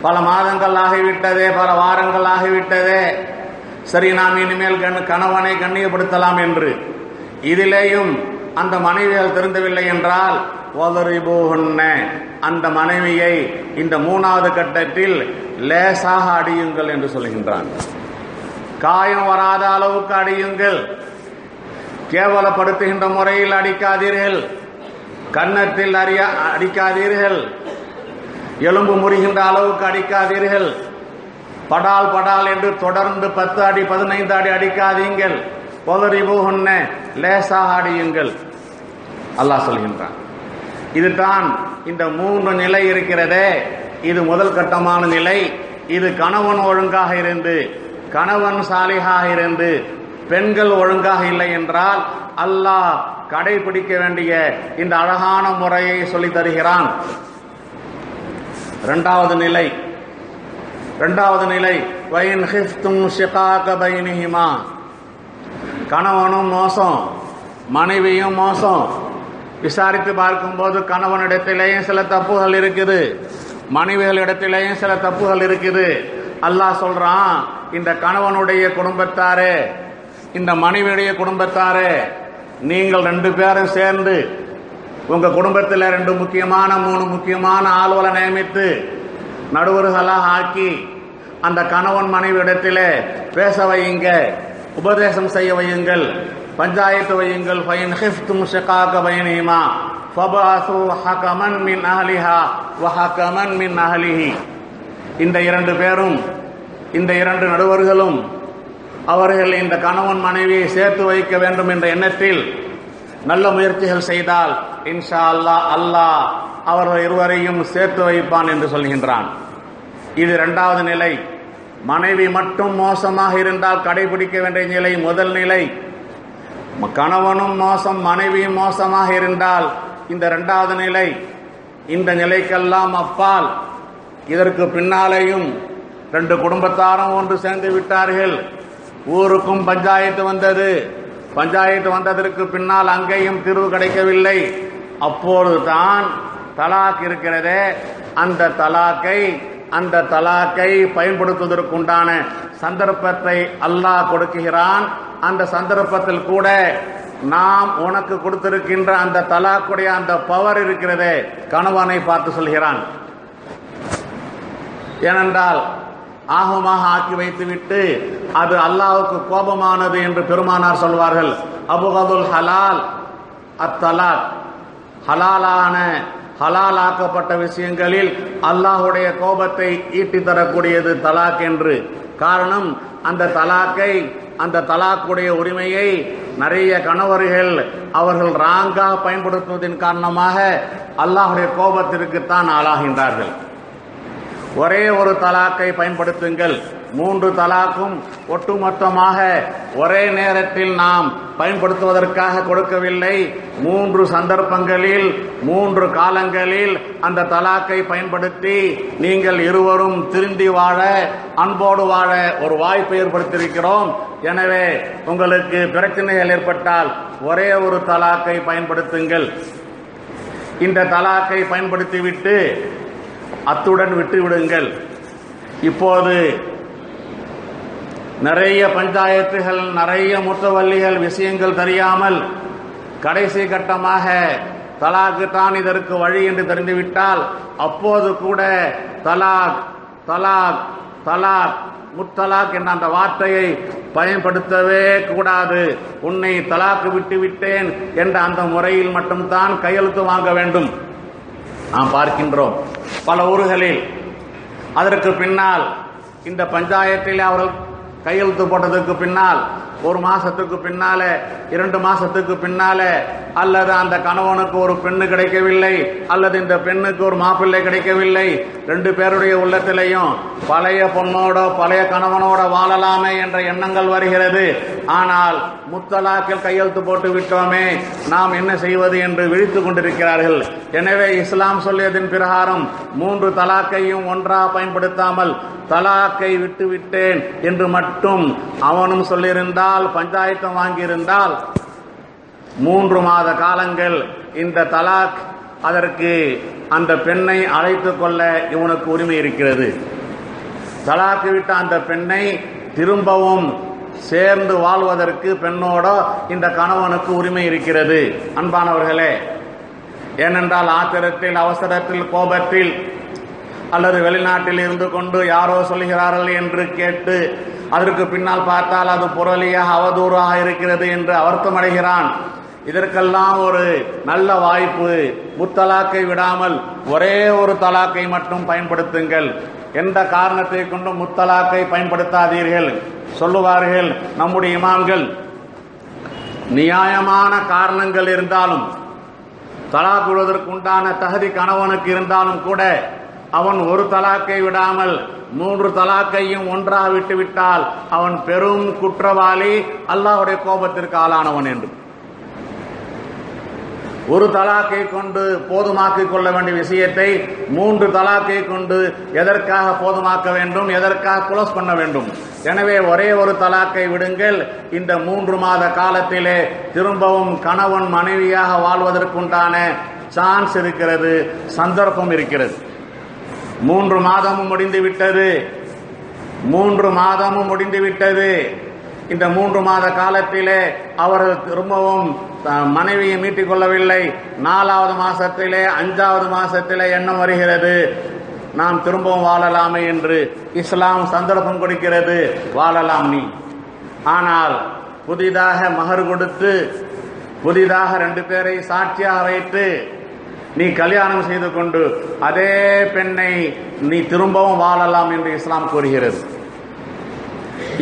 பல மாதங்கள் ஆகிவிட்டதே, பல வாரங்கள் ஆகிவிட்டதே, சரி நாம் இனிமேல் கணவனை கண்ணியப்படுத்தலாம் என்று. இதிலேயும் அந்த மனைவிகள் திருந்தவில்லை என்றால் வதரிபூஹுன்ன, அந்த மனைவியை இந்த 3வது கட்டத்தில் லேசாக அடியுங்கள் என்று சொல்கின்றான். காயம் வராத அளவுக்கு அடியுங்கள், கேவலப்படுத்துகின்ற முறையில் அடிக்காதீர்கள், கன்னத்தில் அடிக்காதீர்கள், எலும்பு முறிகின்ற அளவுக்கு அடிக்காதீர்கள். படால் படால் என்று தொடர்ந்து 10 அடி 15 அடி அடிக்காதீங்கள். ஒதரிபூஹுன்ன, லேசாக அடியுங்கள் அல்லாஹ் சொல்கின்றான். இதுதான் இந்த 3 நிலை இருக்கிறதே, இது முதல் கட்டமான நிலை. இது கணவன் ஒழுங்காக இருந்து, கணவன் சாலிகாக இருந்து, பெண்கள் ஒழுங்காக இல்லை என்றால் அல்லாஹ் கடைபிடிக்க வேண்டிய இந்த அழகான முறையை சொல்லி தருகிறான். இரண்டாவது நிலை வயின் ஹிஃப்தும் ஷிகாக பைனிஹிமா, கணவனும் மோசம் மனைவியும் மோசம். விசாரித்து பார்க்கும்போது கணவனிடத்திலேயும் சில தப்புகள் இருக்குது, மனைவிகளிடத்திலேயும் சில தப்புகள் இருக்குது. அல்லாஹ் சொல்றான், இந்த கணவனுடைய குடும்பத்தாரே, இந்த மனைவியுடைய குடும்பத்தாரே, நீங்கள் 2 பேரும் சேர்ந்து உங்க குடும்பத்தில் 2 முக்கியமான 3 முக்கியமான ஆளுவலை நியமித்து நடுவர்களாக ஆக்கி அந்த கணவன் மனைவி இடத்திலே பேச வையுங்க, உபதேசம் செய்ய வையுங்கள், பஞ்சாயத்து வையுங்கள். ஃபைன் ஹிஃப்தும் ஷிகாக பைனிஹிமா ஃபபஅஸு ஹகமன் மின் அஹ்லிஹா வ ஹகமன் மின் அஹ்லிஹி. இந்த 2 பேரும், இந்த 2 நடுவர்களும் அவர்கள் இந்த கணவன் மனைவியை சேர்த்து வைக்க வேண்டும் என்ற எண்ணத்தில் நல்ல முயற்சிகள் செய்தால் இன்ஷா அல்லாஹ் அல்லாஹ் அவர்கள் இருவரையும் சேர்த்து வைப்பான் என்று சொல்கின்றான். இது 2வது நிலை. மனைவி மட்டும் மோசமாக இருந்தால் கடைபிடிக்க வேண்டிய நிலை முதல் நிலை. கணவனும் மோசம் மனைவியும் மோசமாக இருந்தால் இந்த 2வது நிலை. இந்த நிலைக்கெல்லாம் அப்பால் இதற்கு பின்னாலேயும் 2 குடும்பத்தாரும் ஒன்று சேர்ந்து விட்டார்கள். ஊருக்கும் பஞ்சாயத்து வந்தது. பஞ்சாயத்து வந்ததற்கு பின்னால் அங்கேயும் தீர்வு கிடைக்கவில்லை. அப்பொழுதுதான் தலாக் இருக்கிறதே, அந்த தலாக்கை பயன்படுத்துவதற்குண்டான சந்தர்ப்பத்தை அல்லாஹ் கொடுக்கிறான். அந்த சந்தர்ப்பத்தில் கூட நாம் உனக்கு கொடுத்திருக்கின்ற அந்த தலாக்குடைய அந்த பவர் இருக்கிறதே, கணவனை பார்த்து சொல்கிறான். ஏனென்றால் ஆகமாக ஆக்கி வைத்துவிட்டு அது அல்லாஹ்வுக்கு கோபமானது என்று பெருமானார் சொல்வார்கள். அபுகதுல் ஹலால் அத்தலாக், ஹலாலாக்கப்பட்ட விஷயங்களில் அல்லாஹ்வுடைய கோபத்தை ஈட்டி தரக்கூடியது தலாக் என்று. காரணம், அந்த தலாக்குடைய உரிமையை நிறைய கணவர்கள் அவர்கள் ராங்கா பயன்படுத்துவதன் காரணமாக அல்லாஹ்வுடைய கோபத்திற்குத்தான் ஆளாகின்றார்கள். ஒரே ஒரு தலாக்கை பயன்படுத்துங்கள். 3 தலாக்கும் ஒட்டுமொத்தமாக ஒரே நேரத்தில் நாம் பயன்படுத்துவதற்காக கொடுக்கவில்லை. 3 சந்தர்ப்பங்களில் 3 காலங்களில் அந்த தலாக்கை பயன்படுத்தி நீங்கள் இருவரும் திருந்தி வாழ, அன்போடு வாழ ஒரு வாய்ப்பை ஏற்படுத்தியிருக்கிறோம். எனவே உங்களுக்கு பிரச்சனைகள் ஏற்பட்டால் ஒரே ஒரு தலாக்கை பயன்படுத்துங்கள். இந்த தலாக்கை பயன்படுத்திவிட்டு அத்துடன் விட்டுவிடுங்கள். இப்போது நிறைய பஞ்சாயத்துகள், நிறைய முத்தவல்லிகள் விஷயங்கள் தெரியாமல் கடைசி கட்டமாக தலாக்கு தான் இதற்கு வழி என்று தெரிந்துவிட்டால் அப்போது கூட தலாக் தலாக் தலாக் முத்தலாக் என்ற அந்த வார்த்தையை பயன்படுத்தவே கூடாது. உன்னை தலாக்கு விட்டுவிட்டேன் என்ற அந்த முறையில் மட்டும்தான் கையெழுத்து வாங்க வேண்டும். நாம் பார்க்கின்றோம் பல ஊர்களில். அதற்கு பின்னால் இந்த பஞ்சாயத்தில் அவர்கள் கையெழுத்து போட்டதுக்கு பின்னால் 1 மாசத்துக்கு பின்னாலே 2 மாசத்துக்கு பின்னாலே அல்லது அந்த கணவனுக்கு ஒரு பெண்ணு கிடைக்கவில்லை, அல்லது இந்த பெண்ணுக்கு ஒரு மாப்பிள்ளை கிடைக்கவில்லை, 2 பேருடைய உள்ளத்திலையும் பழைய பொண்ணோட பழைய கணவனோட வாழலாமே என்ற எண்ணங்கள் வருகிறது. ஆனால் முத்தலாக்கில் கையெழுத்து போட்டு விட்டோமே, நாம் என்ன செய்வது என்று விழித்துக் கொண்டிருக்கிறார்கள். எனவே இஸ்லாம் சொல்லியதின் பிரகாரம் 3 தலாக்கையும் ஒன்றா பயன்படுத்தாமல் தலாக்கை விட்டுவிட்டேன் என்று மட்டும் அவனும் சொல்லியிருந்தால், பஞ்சாயத்தம் வாங்கியிருந்தால் 3 மாத காலங்கள் இந்த தலாக், அதற்கு அந்த பெண்ணை அழைத்துக் கொள்ள இவனுக்கு உரிமை இருக்கிறது. தலாக்கு விட்ட அந்த பெண்ணை திரும்பவும் சேர்ந்து வாழ்வதற்கு பெண்ணோட இந்த கணவனுக்கு உரிமை இருக்கிறது. அன்பானவர்களே, ஏனென்றால் ஆத்திரத்தில், அவசரத்தில், கோபத்தில் அல்லது வெளிநாட்டில் இருந்து கொண்டு யாரோ சொல்கிறார்கள் என்று கேட்டு அதற்கு பின்னால் பார்த்தால் அது புரளியாக அவதூறாக இருக்கிறது என்று வருத்தமடைகிறான். இதற்கெல்லாம் ஒரு நல்ல வாய்ப்பு. முத்தலாக்கை விடாமல் ஒரே ஒரு தலாக்கை மட்டும் பயன்படுத்துங்கள். எந்த காரணத்தை கொண்டும் முத்தலாக்கை பயன்படுத்தாதீர்கள் சொல்லுவார்கள் நம்முடைய இமாம்கள். நியாயமான காரணங்கள் இருந்தாலும், தலாக் விடுவதற்கு உண்டான தகுதி கணவனுக்கு இருந்தாலும் கூட அவன் ஒரு தலாக்கை விடாமல் 3 தலாக்கையும் ஒன்றாக விட்டுவிட்டால் அவன் பெரும் குற்றவாளி, அல்லாஹ்வுடைய கோபத்திற்கு ஆளானவன் என்று. ஒரு தலாக்கை கொண்டு போதுமாக்கிக் கொள்ள வேண்டிய விஷயத்தை 3 தலாக்கை கொண்டு எதற்காக போதுமாக்க வேண்டும், எதற்காக குளோஸ் பண்ண வேண்டும்? எனவே ஒரே ஒரு தலாக்கை விடுங்கள். இந்த 3 மாத காலத்திலே திரும்பவும் கணவன் மனைவியாக வாழ்வதற்குண்டான சான்ஸ் இருக்கிறது, சந்தர்ப்பம் இருக்கிறது. 3 மாதமும் முடிந்து விட்டது, 3 மாதமும் முடிந்து விட்டது. இந்த 3 மாத காலத்திலே அவர்கள் திரும்பவும் மனைவியை மீட்டிக் கொள்ளவில்லை. 4வது மாசத்திலே 5வது மாசத்திலே எண்ணம் வருகிறது, நாம் திரும்பவும் வாழலாமே என்று. இஸ்லாம் சந்தர்ப்பம் கொடுக்கிறது, வாழலாம் நீ. ஆனால் புதிதாக மகர் கொடுத்து, புதிதாக 2 பேரை சாட்சியாக வைத்து நீ கல்யாணம் செய்து கொண்டு அதே பெண்ணை நீ திரும்பவும் வாழலாம் என்று இஸ்லாம் கூறுகிறது.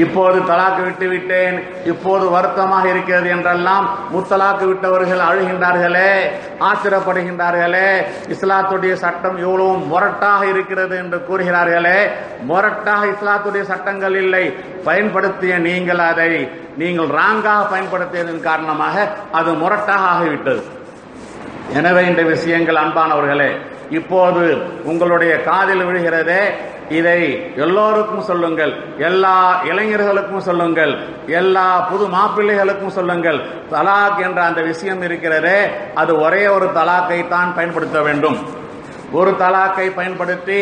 இப்போது தலாக்கு விட்டு விட்டேன், இப்போது வருத்தமாக இருக்கிறது என்றெல்லாம் முத்தலாக்கு விட்டவர்கள் அழுகின்றார்களே, ஆத்திரப்படுகின்றார்களே, இஸ்லாத்துடைய சட்டம் எவ்வளவு முரட்டாக இருக்கிறது என்று கூறுகிறார்களே. முரட்டாக இஸ்லாத்துடைய சட்டங்கள் இல்லை, பயன்படுத்திய நீங்கள் அதை ராங்காக பயன்படுத்தியதன் காரணமாக அது முரட்டாக ஆகிவிட்டது. எனவே இந்த விஷயங்கள் அன்பானவர்களே இப்போது உங்களுடைய காதில் விழுகிறதே, இதை எல்லோருக்கும் சொல்லுங்கள், எல்லா இளைஞர்களுக்கும் சொல்லுங்கள், எல்லா புது மாப்பிள்ளைகளுக்கும் சொல்லுங்கள். தலாக் என்ற அந்த விஷயம் இருக்கிறதே, அது ஒரே ஒரு தலாக்கை தான் பயன்படுத்த வேண்டும். ஒரு தலாக்கை பயன்படுத்தி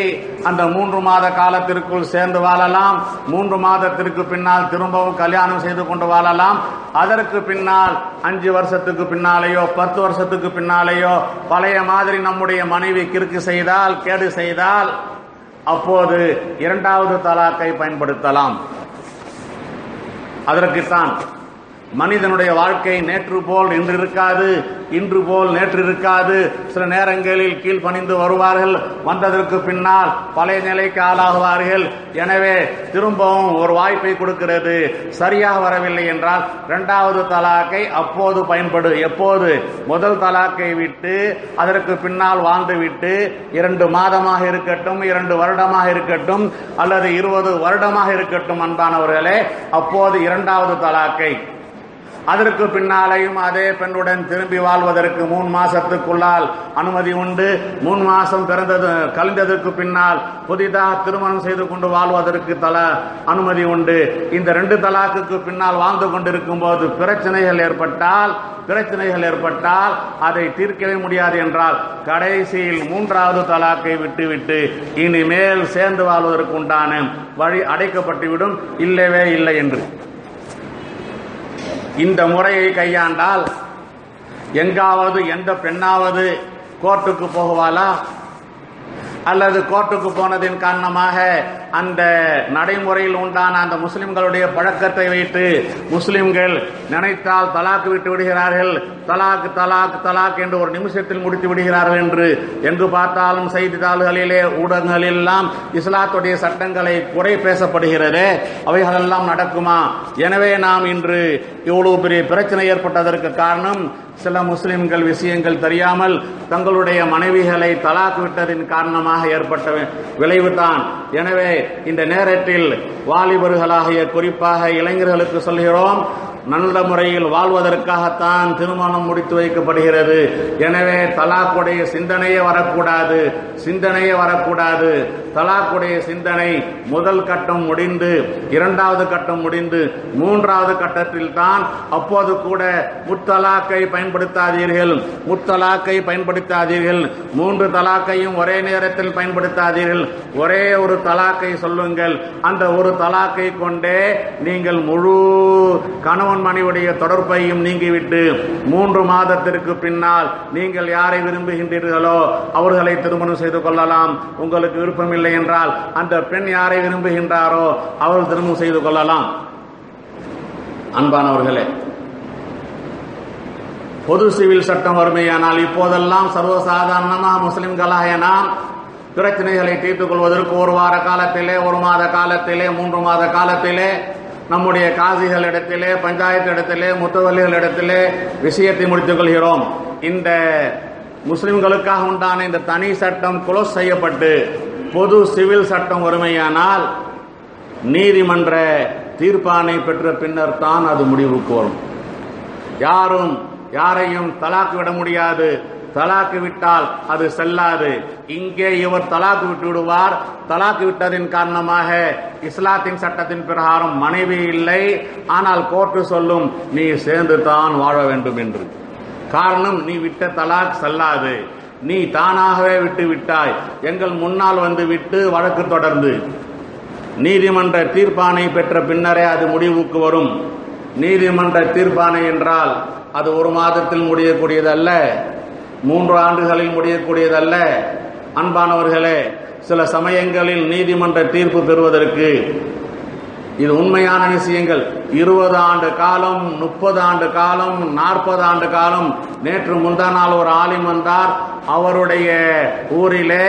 அந்த 3 மாத காலத்திற்குள் சேர்ந்து வாழலாம். 3 மாதத்திற்கு பின்னால் திரும்பவும் கல்யாணம் செய்து கொண்டு வாழலாம். அதற்கு பின்னால் 5 வருஷத்துக்கு பின்னாலேயோ 10 வருஷத்துக்கு பின்னாலேயோ பழைய மாதிரி நம்முடைய மனைவி கிறுக்கு செய்தால், கேடு செய்தால், அப்போது 2வது தலாக்கை பயன்படுத்தலாம். அதற்குத்தான் மனிதனுடைய வாழ்க்கை நேற்று போல் இன்று இருக்காது, இன்று போல் நேற்று இருக்காது. சில நேரங்களில் கீழ்ப்பணிந்து வருவார்கள், வந்ததற்கு பின்னால் பழைய நிலைக்கு ஆளாகுவார்கள். எனவே திரும்பவும் ஒரு வாய்ப்பை கொடுக்கிறது. சரியாக வரவில்லை என்றால் 2வது தலாக்கை அப்போது பயன்படு. எப்போது? முதல் தலாக்கை விட்டு அதற்கு பின்னால் வாழ்ந்து விட்டு 2 மாதமாக இருக்கட்டும், 2 வருடமாக இருக்கட்டும், அல்லது 20 வருடமாக இருக்கட்டும் அன்பானவர்களே, அப்போது 2வது தலாக்கை. அதற்கு பின்னாலேயும் அதே பெண்ணுடன் திரும்பி வாழ்வதற்கு 3 மாசத்துக்குள்ளால் அனுமதி உண்டு. 3 மாசம் கழிந்ததற்கு பின்னால் புதிதாக திருமணம் செய்து கொண்டு வாழ்வதற்கு அனுமதி உண்டு. இந்த 2 தலாக்குக்கு பின்னால் வாழ்ந்து கொண்டிருக்கும் போது பிரச்சனைகள் ஏற்பட்டால் அதை தீர்க்கவே முடியாது என்றால் கடைசியில் 3வது தலாக்கை விட்டுவிட்டு இனிமேல் சேர்ந்து வாழ்வதற்கு உண்டான வழி அடைக்கப்பட்டுவிடும், இல்லவே இல்லை என்று. இந்த முறையை கையாண்டால் எங்காவது எந்த பெண்ணாவது கோர்ட்டுக்கு போகுவாளா? அல்லது கோர்ட்டுக்கு போனதின் காரணமாக அந்த நடைமுறையில் உண்டான அந்த முஸ்லிம்களுடைய பழக்கத்தை வைத்து முஸ்லிம்கள் நினைத்தால் தலாக்கு விட்டு விடுகிறார்கள், தலாக் தலாக் தலாக் என்று ஒரு நிமிஷத்தில் முடித்து விடுகிறார்கள் என்று எங்கு பார்த்தாலும் செய்தித்தாள்களிலே ஊடகங்களெல்லாம் இஸ்லாத்துடைய சட்டங்களை குறை பேசப்படுகிறது. அவைகளெல்லாம் நடக்குமா? எனவே நாம் இன்று இவ்வளவு பெரிய பிரச்சனை ஏற்பட்டதற்கு காரணம் சில முஸ்லிம்கள் விஷயங்கள் தெரியாமல் தங்களுடைய மனைவிகளை தலாக் விட்டதின் காரணமாக ஏற்பட்ட விளைவுதான். எனவே இந்த நேரத்தில் வாலிபர்களாகிய குறிப்பாக இளைஞர்களுக்கு சொல்கிறோம், நல்ல முறையில் வாழ்வதற்காகத்தான் திருமணம் முடித்து வைக்கப்படுகிறது. எனவே தலாக்குடைய சிந்தனையே வரக்கூடாது. தலாக்குடைய சிந்தனை முதல் கட்டம் முடிந்து 2வது கட்டம் முடிந்து 3வது கட்டத்தில் தான். அப்போது கூட முத்தலாக்கை பயன்படுத்தாதீர்கள், 3 தலாக்கையும் ஒரே நேரத்தில் பயன்படுத்தாதீர்கள். ஒரே ஒரு தலாக்கை சொல்லுங்கள். அந்த ஒரு தலாக்கை கொண்டே நீங்கள் முழு கணவன் மனைவியுடைய தொடர்பையும் நீங்கிவிட்டு 3 மாதத்திற்கு பின்னால் நீங்கள் யாரை விரும்புகின்றீர்களோ அவர்களை திருமணம் செய்து கொள்ளலாம். உங்களுக்கு விருப்பமில்லை என்றால் அந்த பெண் யாரை விரும்புகின்றாரோ அவர்கள் திருமணம் செய்து கொள்ளலாம். அன்பானவர்களே, பொது சிவில் சட்டம் வறுமையானால் இப்போதெல்லாம் சர்வசாதாரணமாக முஸ்லிம்களாக நாம் பிரச்சனைகளை தீர்த்துக் கொள்வதற்கு ஒரு வார காலத்திலே, ஒரு மாத காலத்திலே, 3 மாத காலத்திலே நம்முடைய காசிகளிடத்திலே, பஞ்சாயத்து இடத்திலே, முத்தவல்லிகளிடத்திலே விஷயத்தை முடித்துக் கொள்கிறோம். இந்த முஸ்லிம்களுக்காக உண்டான இந்த தனி சட்டம் க்ளோஸ் செய்யப்பட்டு பொது சிவில் சட்டம் ஒருமையானால் நீதிமன்ற தீர்ப்பானை பெற்ற பின்னர் தான் அது முடிவுக்கு வரும். யாரும் யாரையும் தலாக்கு விட முடியாது. தலாக்கு விட்டால் அது செல்லாது. இங்கே இவர் தலாக்கு விட்டு விடுவார். தலாக்கு விட்டதின் காரணமாக இஸ்லாத்தின் சட்டத்தின் பிரகாரம் மனைவி இல்லை. ஆனால் கோர்ட்டு சொல்லும் நீ சேர்ந்து தான் வாழ வேண்டும் என்று. காரணம், நீ விட்ட தலாக் செல்லாது. நீ தானாகவே விட்டு விட்டாய். எங்கள் முன்னால் வந்து விட்டு வழக்கு தொடர்ந்து நீதிமன்ற தீர்ப்பானை பெற்ற பின்னரே அது முடிவுக்கு வரும். நீதிமன்ற தீர்ப்பானை என்றால் அது 1 மாதத்தில் முடியக்கூடியதல்ல, 3 ஆண்டுகளில் முடியக்கூடியதல்ல. அன்பானவர்களே, சில சமயங்களில் நீதிமன்ற தீர்ப்பு பெறுவதற்கு இது உண்மையான விஷயங்கள் 20 ஆண்டு காலம், 30 ஆண்டு காலம், 40 ஆண்டு காலம். நேற்று முந்தா நாள் ஒரு ஆலிம் வந்தார். அவருடைய ஊரிலே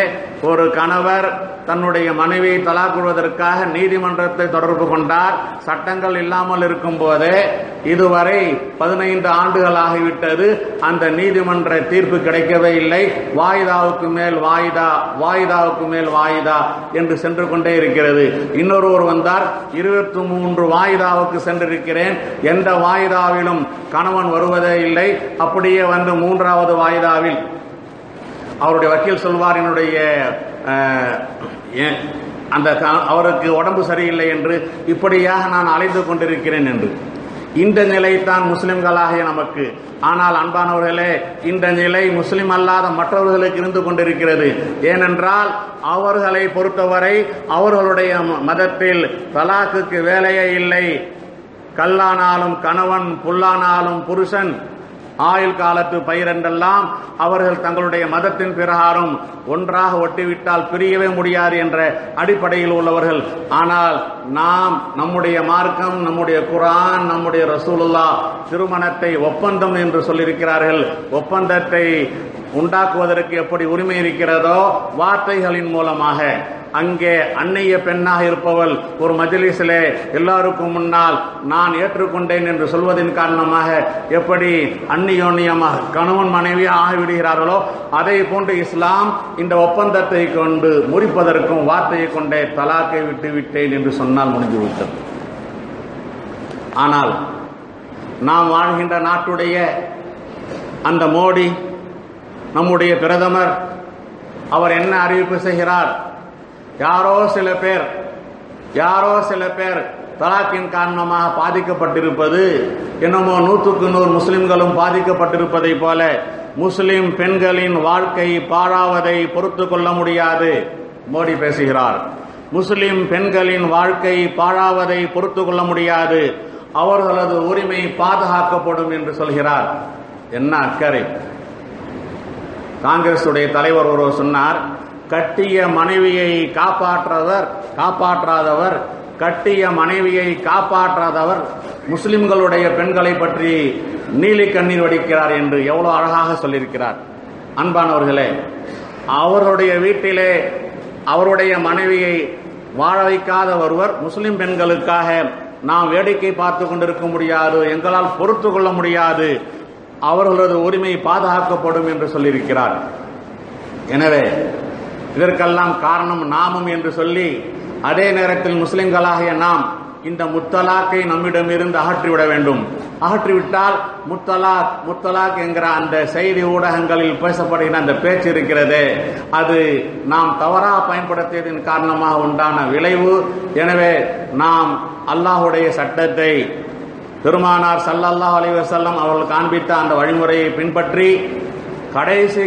ஒரு கணவர் தன்னுடைய மனைவியை தலாக் விடுவதற்காக நீதிமன்றத்தை தொடர்பு கொண்டார். சட்டங்கள் இல்லாமல் இருக்கும் போதே இதுவரை 15 ஆண்டுகள் ஆகிவிட்டது. அந்த நீதிமன்ற தீர்ப்பு கிடைக்கவே இல்லை. வாய்தாவுக்கு மேல் வாய்தா, வாய்தாவுக்கு மேல் வாய்தா என்று சென்று கொண்டே இருக்கிறது. இன்னொருவர் வந்தார், 23 வாய்தாவுக்கு சென்றிருக்கிறேன், எந்த வாய்தாவிலும் கணவன் வருவதே இல்லை. அப்படியே வந்து 3வது வாய்தாவில் அவருடைய வக்கீல் சொல்வார், என்னுடைய அந்த அவருக்கு உடம்பு சரியில்லை என்று, இப்படியாக நான் அலைந்து கொண்டிருக்கிறேன் என்று. இந்த நிலைத்தான் முஸ்லிம்களாகிய நமக்கு. ஆனால் அன்பானவர்களே, இந்த நிலை முஸ்லிம் அல்லாத மற்றவர்களுக்கு இருந்து கொண்டிருக்கிறது. ஏனென்றால் அவர்களை பொறுத்தவரை அவர்களுடைய மதத்தில் தலாக்குக்கு வேலையே இல்லை. கல்லானாலும் கணவன், புல்லானாலும் புருஷன், ஆயுள் காலத்து பயிர் என்றெல்லாம் அவர்கள் தங்களுடைய மதத்தின் பிரகாரம் ஒன்றாக ஒட்டிவிட்டால் பிரியவே முடியாது என்ற அடிப்படையில் உள்ளவர்கள். ஆனால் நாம், நம்முடைய மார்க்கம், நம்முடைய குர்ஆன், நம்முடைய ரசூலுல்லாஹ் திருமணத்தை ஒப்பந்தம் என்று சொல்லியிருக்கிறார்கள். ஒப்பந்தத்தை உண்டாக்குவதற்கு எப்படி உரிமை இருக்கிறதோ வார்த்தைகளின் மூலமாக அங்கே அந்நிய பெண்ணாக இருப்பவள் ஒரு மஜ்லிஸிலே எல்லாருக்கும் முன்னால் நான் ஏற்றுக்கொண்டேன் என்று சொல்வதன் காரணமாக எப்படி அந்நியோன்யமாக கணவன் மனைவி ஆகிவிடுகிறார்களோ அதை போன்று இஸ்லாம் இந்த ஒப்பந்தத்தை கொண்டு முறிப்பதற்கும் வார்த்தையை கொண்டே தலாக்கை விட்டு விட்டேன் என்று சொன்னால் முடிந்துவிட்டது. ஆனால் நாம் வாழ்கின்ற நாட்டுடைய அந்த மோடி, நம்முடைய பிரதமர், அவர் என்ன அறிவிப்பு செய்கிறார்? யாரோ சில பேர் தலாக்கின் காரணமாக பாதிக்கப்பட்டிருப்பது, என்னமோ 100க்கு 100 முஸ்லிம்களும் பாதிக்கப்பட்டிருப்பதை போல முஸ்லிம் பெண்களின் வாழ்க்கை பாழாவதை பொறுத்து கொள்ள முடியாது. மோடி பேசுகிறார், முஸ்லிம் பெண்களின் வாழ்க்கை பாழாவதை பொறுத்து கொள்ள முடியாது, அவர்களது உரிமை பாதுகாக்கப்படும் என்று சொல்கிறார். என்ன அக்கறை! காங்கிரசுடைய தலைவர் ஒருவர் சொன்னார், கட்டிய மனைவியை காப்பாற்றாதவர் கட்டிய மனைவியை காப்பாற்றாதவர் முஸ்லிம்களுடைய பெண்களை பற்றி நீலி கண்ணீர் வடிக்கிறார் என்று எவ்வளவு அழகாக சொல்லியிருக்கிறார். அன்பானவர்களே, அவர்களுடைய வீட்டிலே அவருடைய மனைவியை வாழ வைக்காத ஒருவர் முஸ்லிம் பெண்களுக்காக நாம் வேடிக்கை பார்த்து கொண்டிருக்க முடியாது, எங்களால் பொறுத்து கொள்ள முடியாது, அவர்களது உரிமை பாதுகாக்கப்படும் என்று சொல்லியிருக்கிறார். எனவே இதற்கெல்லாம் காரணம் நாமும் என்று சொல்லி, அதே நேரத்தில் முஸ்லிம்களாகிய நாம் இந்த முத்தலாக்கை நம்மிடமிருந்து அகற்றிவிட வேண்டும். அகற்றிவிட்டால் முத்தலாக் என்கிற அந்த செய்தி ஊடகங்களில் பேசப்படுகிற அந்த பேச்சு இருக்கிறது, அது நாம் தவறாக பயன்படுத்தியதன் காரணமாக உண்டான விளைவு. எனவே நாம் அல்லாஹுடைய சட்டத்தை, பெருமானார் ஸல்லல்லாஹு அலைஹி வஸல்லம் அவர்கள் காண்பித்த அந்த வழிமுறையை பின்பற்றி கடைசி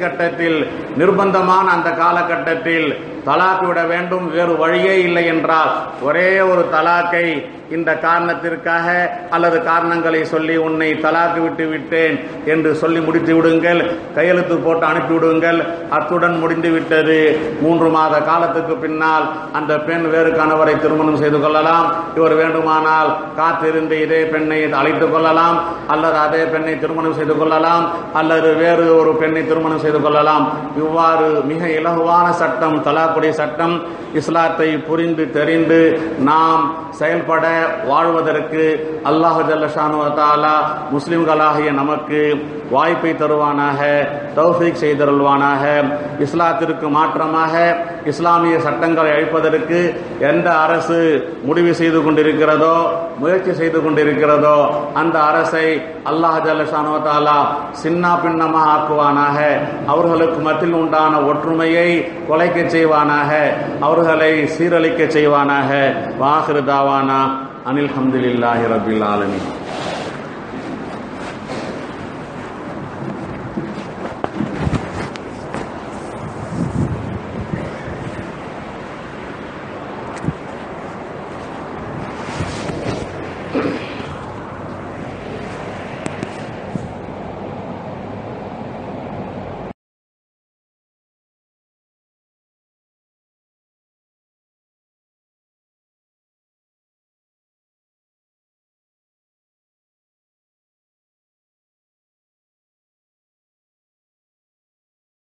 கட்டத்தில் நிர்பந்தமான அந்த காலகட்டத்தில் தலாக் விட வேண்டும், வேறு வழியே இல்லை என்றால் ஒரே ஒரு தலாக்கை இந்த காரணத்திற்காக அல்லது காரணங்களை சொல்லி உன்னை தலாக்கு விட்டு விட்டேன் என்று சொல்லி முடித்து விடுங்கள், கையெழுத்து போட்டு அனுப்பிவிடுங்கள். அத்துடன் முடிந்து விட்டது. 3 மாத காலத்துக்கு பின்னால் அந்த பெண் வேறு கணவரை திருமணம் செய்து கொள்ளலாம். இவர் வேண்டுமானால் காத்திருந்து இதே பெண்ணை அழைத்துக் கொள்ளலாம், அல்லது அதே பெண்ணை திருமணம் செய்து கொள்ளலாம், அல்லது வேறு ஒரு பெண்ணை திருமணம் செய்து கொள்ளலாம். இவ்வாறு மிக இலகுவான சட்டம் தலாக்குடைய சட்டம். இஸ்லாத்தை புரிந்து தெரிந்து நாம் செயல்பட வாழ்வதற்கு அல்லாஹ் ஜல்ல ஷானு வ தஆலா முஸ்லிம்களாகிய நமக்கு வாய்ப்பை தருவானாக, தௌஃபீக் செய்தருள்வானாக. இஸ்லாத்திற்கு மாற்றமாக இஸ்லாமிய சட்டங்களை அழிப்பதற்கு எந்த அரசு முடிவு செய்து கொண்டிருக்கிறதோ, முயற்சி செய்து கொண்டிருக்கிறதோ, அந்த அரசை அல்லாஹ் ஜல்ல ஷானு வ தஆலா சின்ன பின்னமாக ஆக்குவானாக. அவர்களுக்கு மத்தியில் உண்டான ஒற்றுமையை கொலைக்க செய்வானாக, அவர்களை சீரழிக்க செய்வானாக. வாஹிரு தாவானா அனில் ஹம்துலில்லாஹி ரப்பில் ஆலமீன்.